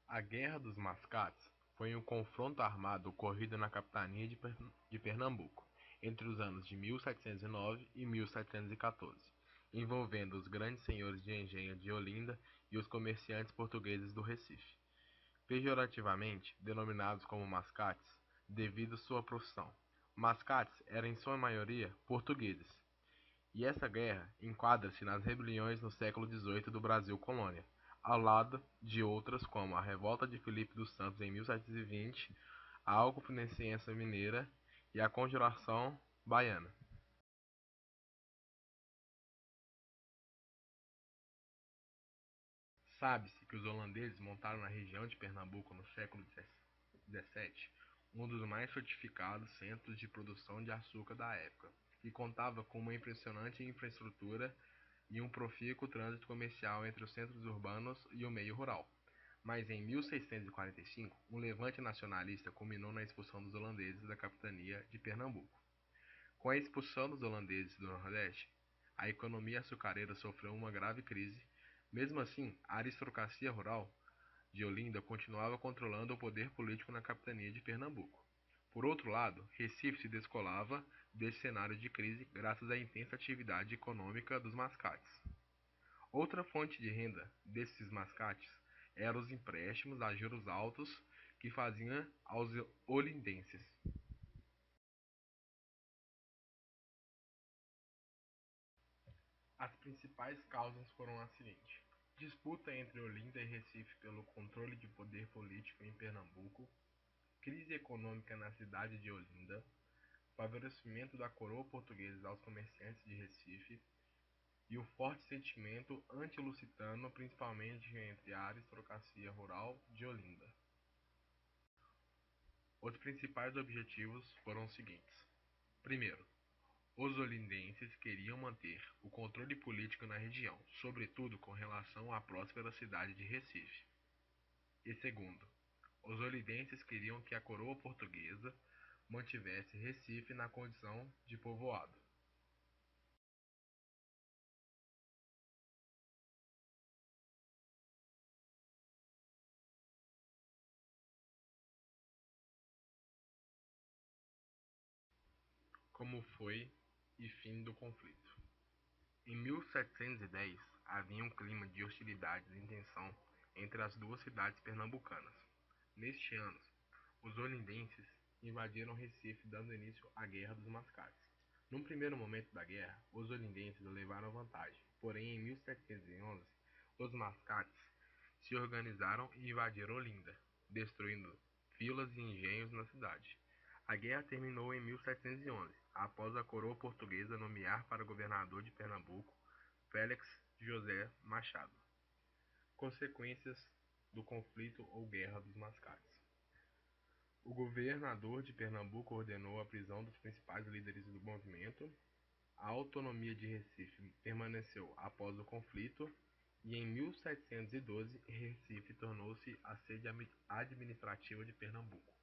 A Guerra dos Mascates foi um confronto armado ocorrido na capitania de Pernambuco entre os anos de 1709 e 1714, envolvendo os grandes senhores de engenho de Olinda e os comerciantes portugueses do Recife, pejorativamente denominados como mascates devido à sua profissão. Mascates eram em sua maioria portugueses, e essa guerra enquadra-se nas rebeliões no século XVIII do Brasil colônia, ao lado de outras como a Revolta de Filipe dos Santos em 1720, a Alconferência Mineira e a Conjuração Baiana. Sabe-se que os holandeses montaram na região de Pernambuco no século XVII um dos mais fortificados centros de produção de açúcar da época, e contava com uma impressionante infraestrutura e um profícuo trânsito comercial entre os centros urbanos e o meio rural. Mas em 1645, um levante nacionalista culminou na expulsão dos holandeses da capitania de Pernambuco. Com a expulsão dos holandeses do Nordeste, a economia açucareira sofreu uma grave crise. Mesmo assim, a aristocracia rural de Olinda continuava controlando o poder político na capitania de Pernambuco. Por outro lado, Recife se descolava desse cenário de crise graças à intensa atividade econômica dos mascates. Outra fonte de renda desses mascates eram os empréstimos a juros altos que faziam aos olindenses. As principais causas foram as seguintes: disputa entre Olinda e Recife pelo controle de poder político em Pernambuco, crise econômica na cidade de Olinda, favorecimento da coroa portuguesa aos comerciantes de Recife e o forte sentimento anti-lusitano, principalmente entre a aristocracia rural de Olinda. Os principais objetivos foram os seguintes: primeiro, os olindenses queriam manter o controle político na região, sobretudo com relação à próspera cidade de Recife. E segundo, os olindenses queriam que a coroa portuguesa mantivesse Recife na condição de povoado. Como foi e fim do conflito. Em 1710, havia um clima de hostilidades e tensão entre as duas cidades pernambucanas. Neste ano, os olindenses invadiram Recife, dando início à Guerra dos Mascates. Num primeiro momento da guerra, os olindenses levaram vantagem, porém em 1711, os mascates se organizaram e invadiram Olinda, destruindo vilas e engenhos na cidade. A guerra terminou em 1711, após a coroa portuguesa nomear para governador de Pernambuco Félix José Machado. Consequências do conflito ou Guerra dos Mascates. O governador de Pernambuco ordenou a prisão dos principais líderes do movimento. A autonomia de Recife permaneceu após o conflito e em 1712 Recife tornou-se a sede administrativa de Pernambuco.